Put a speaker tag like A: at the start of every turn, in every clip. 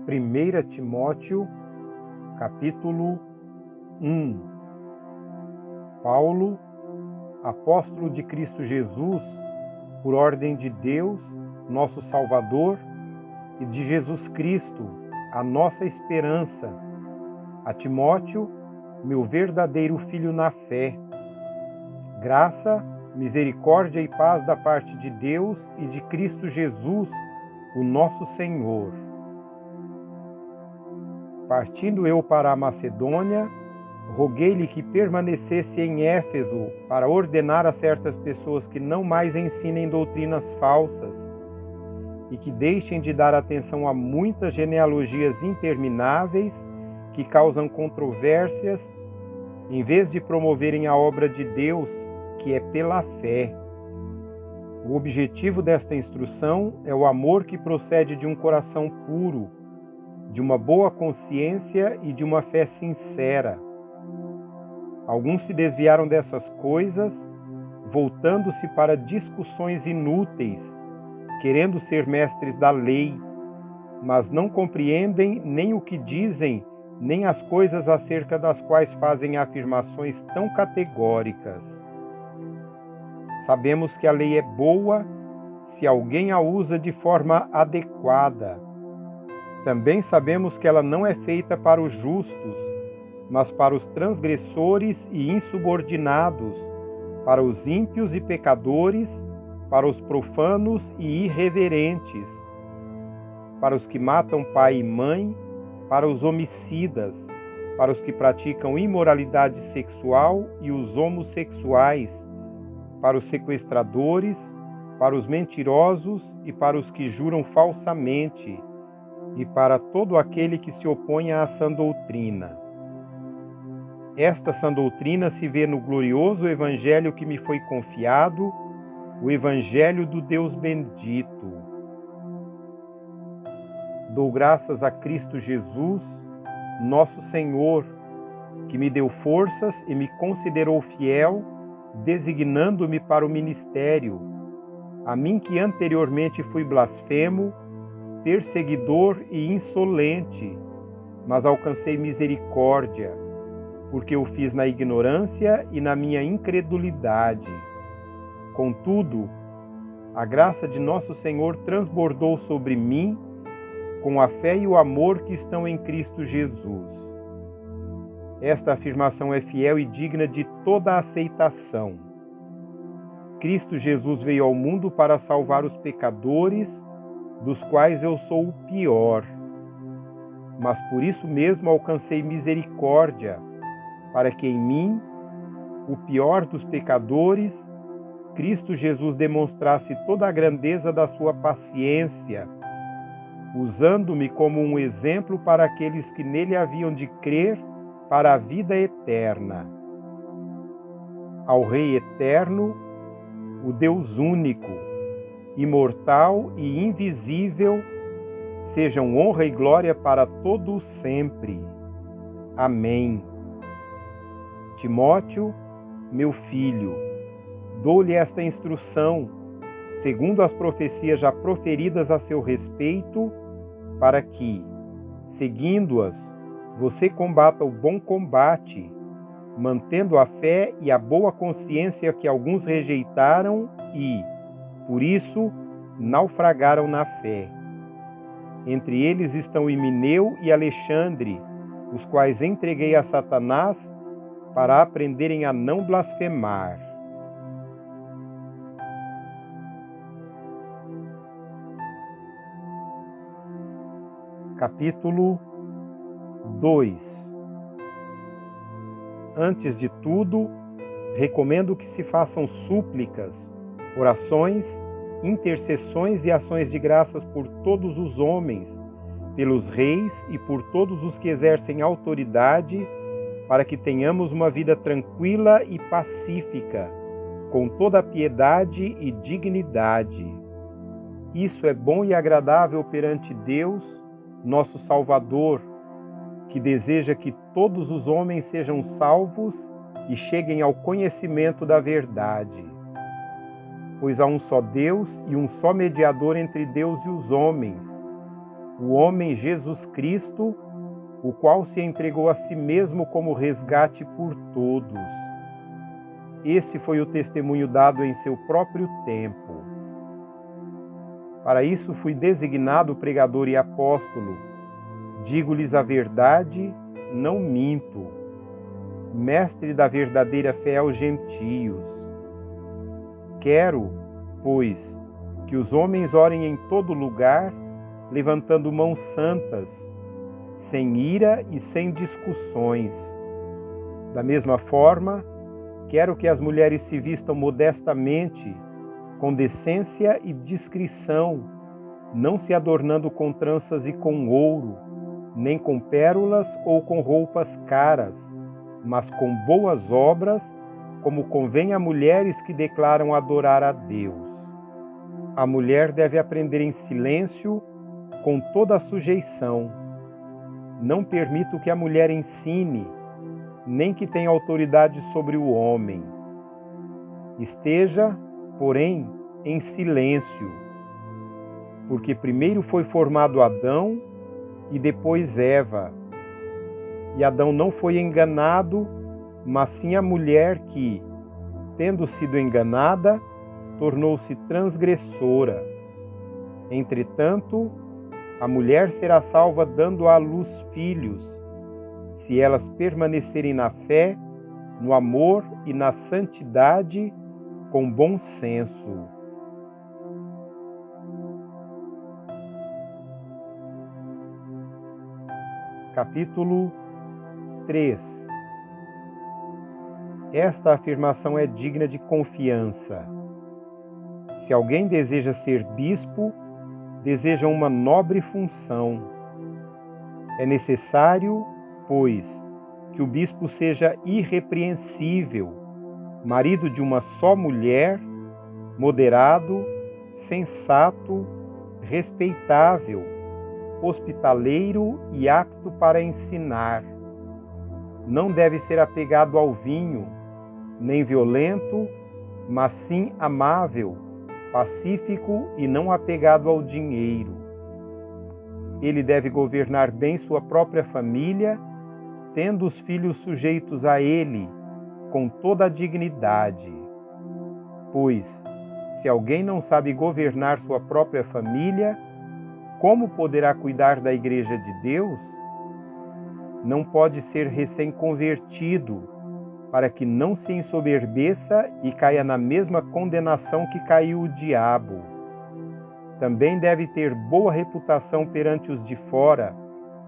A: 1 Timóteo, capítulo 1. Paulo, apóstolo de Cristo Jesus, por ordem de Deus, nosso Salvador, e de Jesus Cristo, a nossa esperança, a Timóteo, meu verdadeiro filho na fé. Graça, misericórdia e paz da parte de Deus e de Cristo Jesus, o nosso Senhor. Partindo eu para a Macedônia, roguei-lhe que permanecesse em Éfeso para ordenar a certas pessoas que não mais ensinem doutrinas falsas e que deixem de dar atenção a muitas genealogias intermináveis que causam controvérsias, em vez de promoverem a obra de Deus, que é pela fé. O objetivo desta instrução é o amor que procede de um coração puro, de uma boa consciência e de uma fé sincera. Alguns se desviaram dessas coisas, voltando-se para discussões inúteis, querendo ser mestres da lei, mas não compreendem nem o que dizem, nem as coisas acerca das quais fazem afirmações tão categóricas. Sabemos que a lei é boa se alguém a usa de forma adequada. Também sabemos que ela não é feita para os justos, mas para os transgressores e insubordinados, para os ímpios e pecadores, para os profanos e irreverentes, para os que matam pai e mãe, para os homicidas, para os que praticam imoralidade sexual e os homossexuais, para os sequestradores, para os mentirosos e para os que juram falsamente, e para todo aquele que se opõe à sã doutrina. Esta sã doutrina se vê no glorioso evangelho que me foi confiado, o evangelho do Deus bendito. Dou graças a Cristo Jesus, nosso Senhor, que me deu forças e me considerou fiel, designando-me para o ministério, a mim que anteriormente fui blasfemo, perseguidor e insolente, mas alcancei misericórdia, porque o fiz na ignorância e na minha incredulidade. Contudo, a graça de nosso Senhor transbordou sobre mim com a fé e o amor que estão em Cristo Jesus. Esta afirmação é fiel e digna de toda aceitação. Cristo Jesus veio ao mundo para salvar os pecadores, dos quais eu sou o pior. Mas por isso mesmo alcancei misericórdia, para que em mim, o pior dos pecadores, Cristo Jesus demonstrasse toda a grandeza da sua paciência, usando-me como um exemplo para aqueles que nele haviam de crer para a vida eterna. Ao Rei eterno, o Deus único, imortal e invisível, sejam honra e glória para todo sempre. Amém. Timóteo, meu filho, dou-lhe esta instrução, segundo as profecias já proferidas a seu respeito, para que, seguindo-as, você combata o bom combate, mantendo a fé e a boa consciência que alguns rejeitaram e, por isso, naufragaram na fé. Entre eles estão Himeneu e Alexandre, os quais entreguei a Satanás para aprenderem a não blasfemar. Capítulo 2. Antes de tudo, recomendo que se façam súplicas, orações, intercessões e ações de graças por todos os homens, pelos reis e por todos os que exercem autoridade, para que tenhamos uma vida tranquila e pacífica, com toda a piedade e dignidade. Isso é bom e agradável perante Deus, nosso Salvador, que deseja que todos os homens sejam salvos e cheguem ao conhecimento da verdade. Pois há um só Deus e um só mediador entre Deus e os homens, o homem Jesus Cristo, o qual se entregou a si mesmo como resgate por todos. Esse foi o testemunho dado em seu próprio tempo. Para isso fui designado pregador e apóstolo. Digo-lhes a verdade, não minto. Mestre da verdadeira fé aos gentios. Quero, pois, que os homens orem em todo lugar, levantando mãos santas, sem ira e sem discussões. Da mesma forma, quero que as mulheres se vistam modestamente, com decência e discrição, não se adornando com tranças e com ouro, nem com pérolas ou com roupas caras, mas com boas obras, como convém a mulheres que declaram adorar a Deus. A mulher deve aprender em silêncio, com toda a sujeição. Não permito que a mulher ensine, nem que tenha autoridade sobre o homem. Esteja, porém, em silêncio, porque primeiro foi formado Adão e depois Eva. E Adão não foi enganado, mas sim a mulher que, tendo sido enganada, tornou-se transgressora. Entretanto, a mulher será salva dando à luz filhos, se elas permanecerem na fé, no amor e na santidade, com bom senso. Capítulo 3. Esta afirmação é digna de confiança. Se alguém deseja ser bispo, deseja uma nobre função. É necessário, pois, que o bispo seja irrepreensível, marido de uma só mulher, moderado, sensato, respeitável, hospitaleiro e apto para ensinar. Não deve ser apegado ao vinho, nem violento, mas sim amável, pacífico e não apegado ao dinheiro. Ele deve governar bem sua própria família, tendo os filhos sujeitos a ele, com toda a dignidade. Pois, se alguém não sabe governar sua própria família, como poderá cuidar da Igreja de Deus? Não pode ser recém-convertido, para que não se ensoberbeça e caia na mesma condenação que caiu o diabo. Também deve ter boa reputação perante os de fora,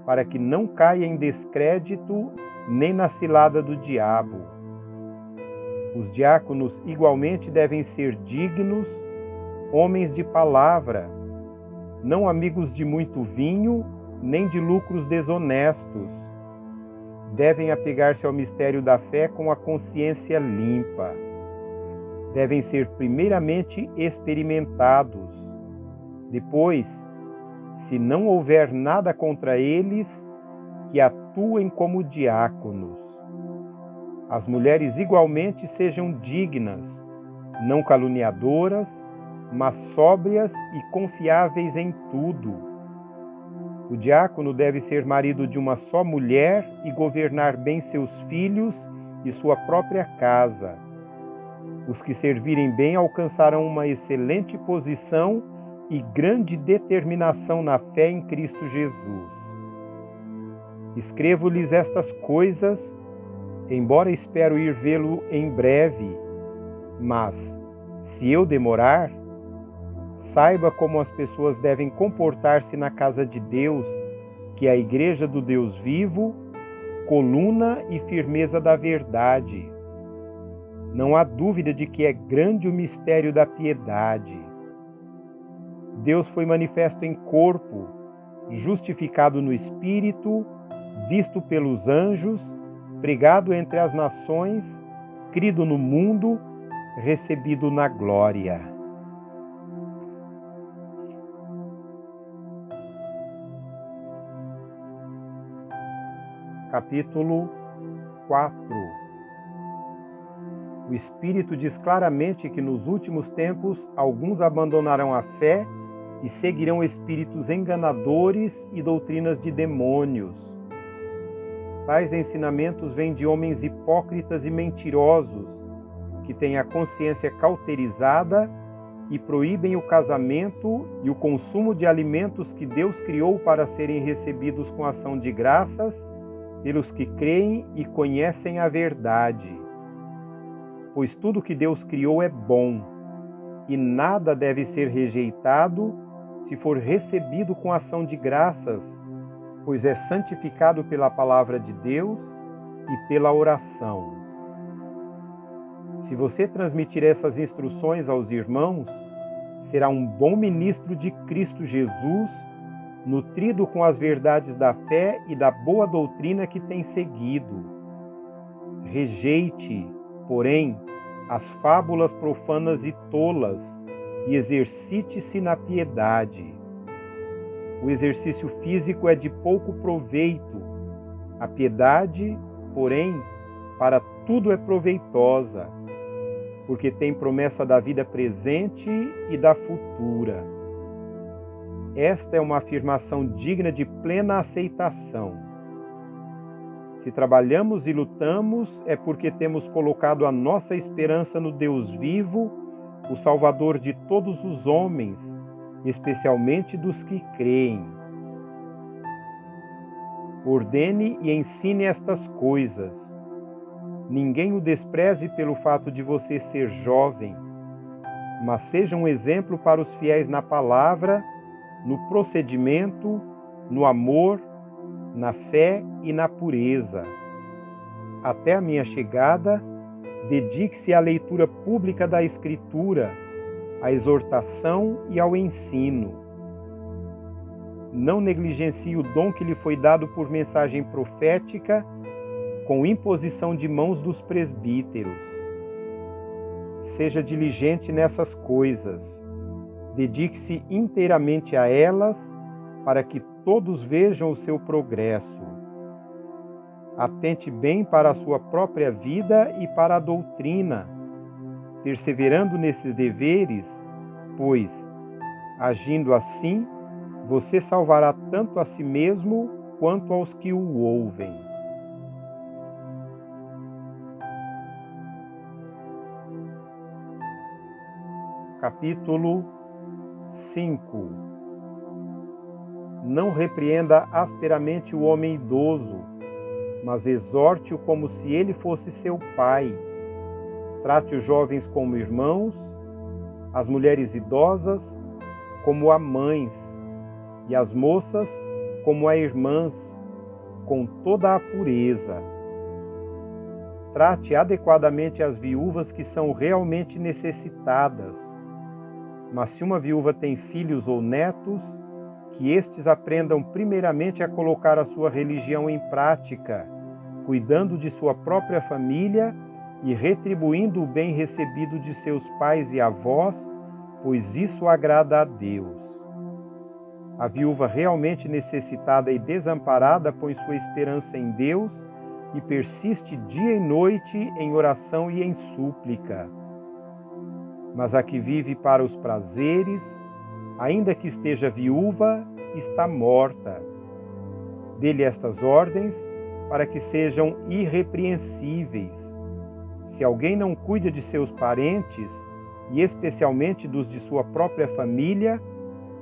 A: para que não caia em descrédito nem na cilada do diabo. Os diáconos igualmente devem ser dignos, homens de palavra, não amigos de muito vinho, nem de lucros desonestos. Devem apegar-se ao mistério da fé com a consciência limpa. Devem ser primeiramente experimentados. Depois, se não houver nada contra eles, que atuem como diáconos. As mulheres igualmente sejam dignas, não caluniadoras, mas sóbrias e confiáveis em tudo. O diácono deve ser marido de uma só mulher e governar bem seus filhos e sua própria casa. Os que servirem bem alcançarão uma excelente posição e grande determinação na fé em Cristo Jesus. Escrevo-lhes estas coisas, embora espero ir vê-lo em breve, mas, se eu demorar, saiba como as pessoas devem comportar-se na casa de Deus, que é a igreja do Deus vivo, coluna e firmeza da verdade. Não há dúvida de que é grande o mistério da piedade. Deus foi manifesto em corpo, justificado no Espírito, visto pelos anjos, pregado entre as nações, crido no mundo, recebido na glória. Capítulo 4. O Espírito diz claramente que nos últimos tempos alguns abandonarão a fé e seguirão espíritos enganadores e doutrinas de demônios. Tais ensinamentos vêm de homens hipócritas e mentirosos, que têm a consciência cauterizada e proíbem o casamento e o consumo de alimentos que Deus criou para serem recebidos com ação de graças pelos que creem e conhecem a verdade. Pois tudo que Deus criou é bom, e nada deve ser rejeitado se for recebido com ação de graças, pois é santificado pela palavra de Deus e pela oração. Se você transmitir essas instruções aos irmãos, será um bom ministro de Cristo Jesus, nutrido com as verdades da fé e da boa doutrina que tem seguido. Rejeite, porém, as fábulas profanas e tolas e exercite-se na piedade. O exercício físico é de pouco proveito. A piedade, porém, para tudo é proveitosa, porque tem promessa da vida presente e da futura. Esta é uma afirmação digna de plena aceitação. Se trabalhamos e lutamos, é porque temos colocado a nossa esperança no Deus vivo, o Salvador de todos os homens, especialmente dos que creem. Ordene e ensine estas coisas. Ninguém o despreze pelo fato de você ser jovem, mas seja um exemplo para os fiéis na palavra, no procedimento, no amor, na fé e na pureza. Até a minha chegada, dedique-se à leitura pública da Escritura, à exortação e ao ensino. Não negligencie o dom que lhe foi dado por mensagem profética, com imposição de mãos dos presbíteros. Seja diligente nessas coisas. Dedique-se inteiramente a elas, para que todos vejam o seu progresso. Atente bem para a sua própria vida e para a doutrina, perseverando nesses deveres, pois, agindo assim, você salvará tanto a si mesmo quanto aos que o ouvem. Capítulo 5. Não repreenda asperamente o homem idoso, mas exorte-o como se ele fosse seu pai. Trate os jovens como irmãos, as mulheres idosas como a mães, e as moças como a irmãs, com toda a pureza. Trate adequadamente as viúvas que são realmente necessitadas. Mas se uma viúva tem filhos ou netos, que estes aprendam primeiramente a colocar a sua religião em prática, cuidando de sua própria família e retribuindo o bem recebido de seus pais e avós, pois isso agrada a Deus. A viúva realmente necessitada e desamparada põe sua esperança em Deus e persiste dia e noite em oração e em súplica. Mas a que vive para os prazeres, ainda que esteja viúva, está morta. Dê-lhe estas ordens para que sejam irrepreensíveis. Se alguém não cuida de seus parentes, e especialmente dos de sua própria família,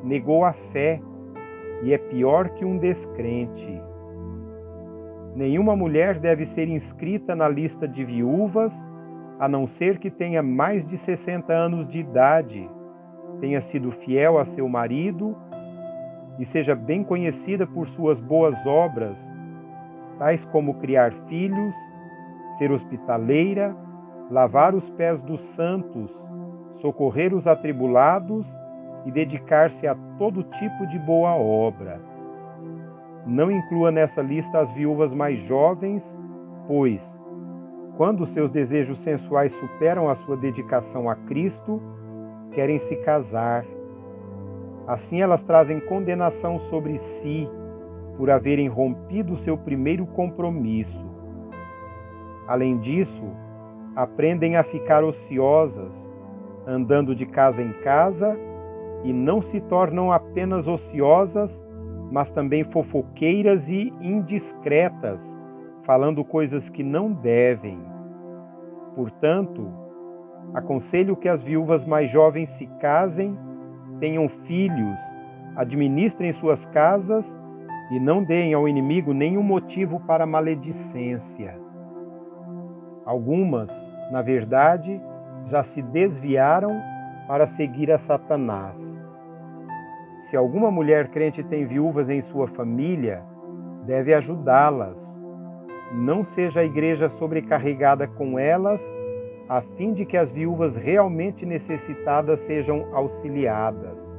A: negou a fé e é pior que um descrente. Nenhuma mulher deve ser inscrita na lista de viúvas, a não ser que tenha mais de 60 anos de idade, tenha sido fiel a seu marido e seja bem conhecida por suas boas obras, tais como criar filhos, ser hospitaleira, lavar os pés dos santos, socorrer os atribulados e dedicar-se a todo tipo de boa obra. Não inclua nessa lista as viúvas mais jovens, pois, quando seus desejos sensuais superam a sua dedicação a Cristo, querem se casar. Assim elas trazem condenação sobre si, por haverem rompido seu primeiro compromisso. Além disso, aprendem a ficar ociosas, andando de casa em casa, e não se tornam apenas ociosas, mas também fofoqueiras e indiscretas, falando coisas que não devem. Portanto, aconselho que as viúvas mais jovens se casem, tenham filhos, administrem suas casas e não deem ao inimigo nenhum motivo para maledicência. Algumas, na verdade, já se desviaram para seguir a Satanás. Se alguma mulher crente tem viúvas em sua família, deve ajudá-las. Não seja a igreja sobrecarregada com elas, a fim de que as viúvas realmente necessitadas sejam auxiliadas.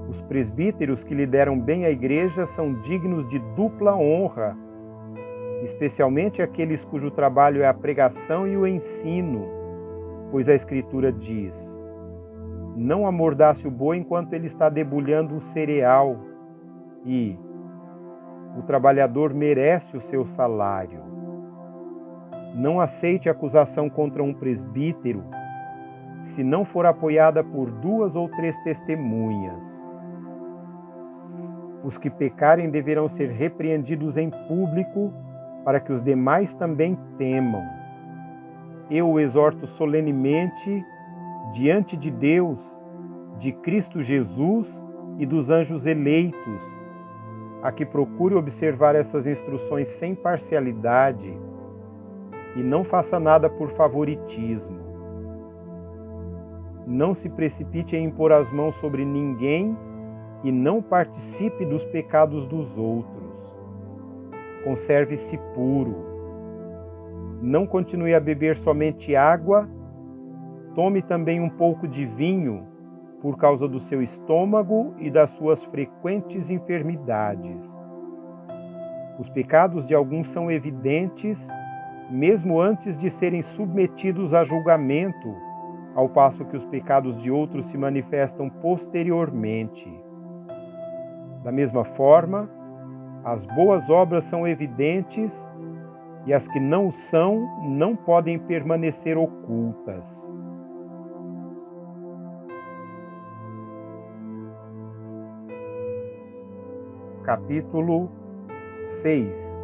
A: Os presbíteros que lideram bem a igreja são dignos de dupla honra, especialmente aqueles cujo trabalho é a pregação e o ensino, pois a Escritura diz: não amordace o boi enquanto ele está debulhando o cereal, e o trabalhador merece o seu salário. Não aceite acusação contra um presbítero, se não for apoiada por 2 ou 3 testemunhas. Os que pecarem deverão ser repreendidos em público, para que os demais também temam. Eu o exorto solenemente, diante de Deus, de Cristo Jesus e dos anjos eleitos, a que procure observar essas instruções sem parcialidade e não faça nada por favoritismo. Não se precipite em impor as mãos sobre ninguém e não participe dos pecados dos outros. Conserve-se puro. Não continue a beber somente água, tome também um pouco de vinho, por causa do seu estômago e das suas frequentes enfermidades. Os pecados de alguns são evidentes, mesmo antes de serem submetidos a julgamento, ao passo que os pecados de outros se manifestam posteriormente. Da mesma forma, as boas obras são evidentes e as que não o são não podem permanecer ocultas. Capítulo 6.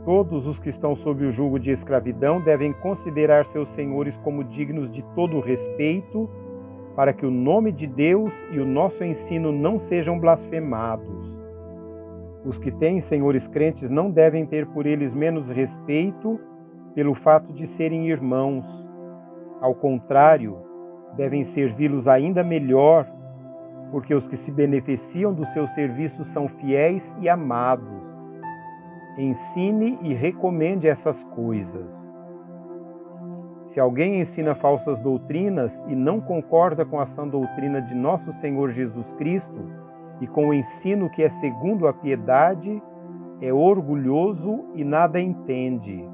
A: Todos os que estão sob o jugo de escravidão devem considerar seus senhores como dignos de todo respeito, para que o nome de Deus e o nosso ensino não sejam blasfemados. Os que têm senhores crentes não devem ter por eles menos respeito pelo fato de serem irmãos. Ao contrário, devem servi-los ainda melhor, porque os que se beneficiam do seu serviço são fiéis e amados. Ensine e recomende essas coisas. Se alguém ensina falsas doutrinas e não concorda com a sã doutrina de nosso Senhor Jesus Cristo e com o ensino que é segundo a piedade, é orgulhoso e nada entende.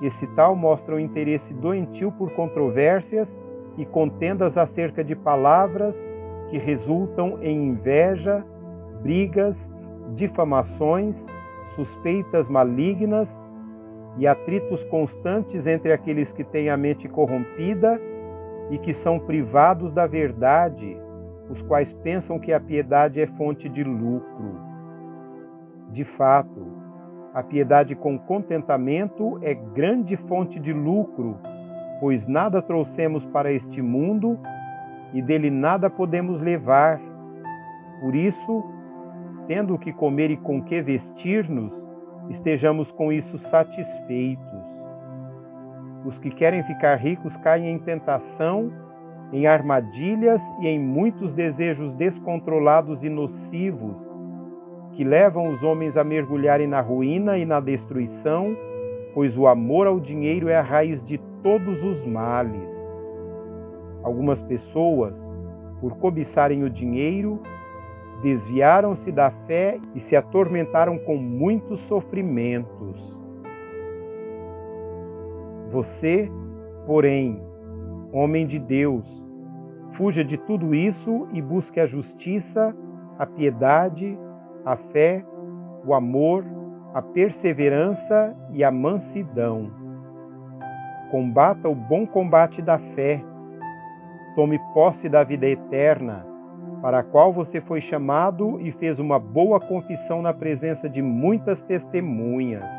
A: Esse tal mostra um interesse doentio por controvérsias e contendas acerca de palavras que resultam em inveja, brigas, difamações, suspeitas malignas e atritos constantes entre aqueles que têm a mente corrompida e que são privados da verdade, os quais pensam que a piedade é fonte de lucro. De fato, a piedade com contentamento é grande fonte de lucro, pois nada trouxemos para este mundo e dele nada podemos levar. Por isso, tendo o que comer e com que vestir-nos, estejamos com isso satisfeitos. Os que querem ficar ricos caem em tentação, em armadilhas e em muitos desejos descontrolados e nocivos, que levam os homens a mergulharem na ruína e na destruição, pois o amor ao dinheiro é a raiz de todos os males. Algumas pessoas, por cobiçarem o dinheiro, desviaram-se da fé e se atormentaram com muitos sofrimentos. Você, porém, homem de Deus, fuja de tudo isso e busque a justiça, a piedade, a fé, o amor, a perseverança e a mansidão. Combata o bom combate da fé, tome posse da vida eterna, para a qual você foi chamado e fez uma boa confissão na presença de muitas testemunhas.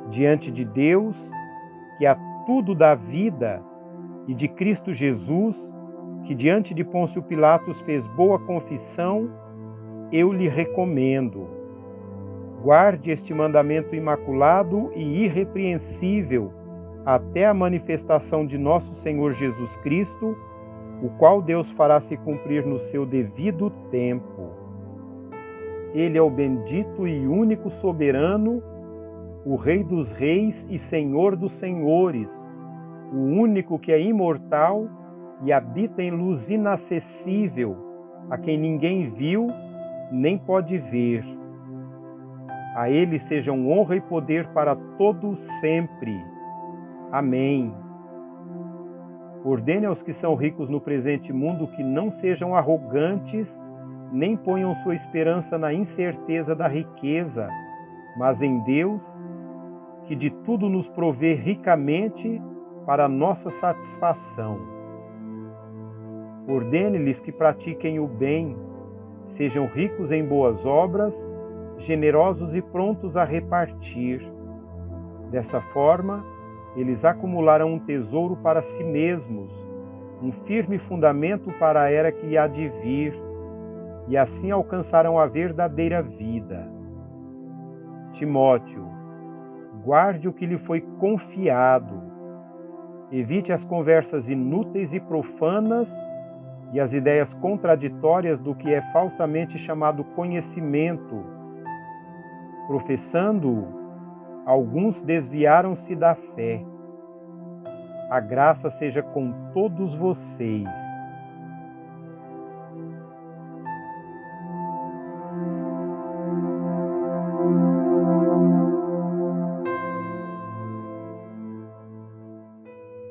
A: Diante de Deus, que a tudo dá vida, e de Cristo Jesus, que diante de Pôncio Pilatos fez boa confissão, eu lhe recomendo. Guarde este mandamento imaculado e irrepreensível até a manifestação de nosso Senhor Jesus Cristo, o qual Deus fará se cumprir no seu devido tempo. Ele é o bendito e único soberano, o Rei dos reis e Senhor dos senhores, o único que é imortal e habita em luz inacessível, a quem ninguém viu nem pode ver. A ele sejam honra e poder para todos sempre. Amém. Ordene aos que são ricos no presente mundo que não sejam arrogantes, nem ponham sua esperança na incerteza da riqueza, mas em Deus, que de tudo nos provê ricamente para nossa satisfação. Ordene-lhes que pratiquem o bem, sejam ricos em boas obras, generosos e prontos a repartir. Dessa forma, eles acumularão um tesouro para si mesmos, um firme fundamento para a era que há de vir, e assim alcançarão a verdadeira vida. Timóteo, guarde o que lhe foi confiado. Evite as conversas inúteis e profanas e as ideias contraditórias do que é falsamente chamado conhecimento. Professando-o, alguns desviaram-se da fé. A graça seja com todos vocês.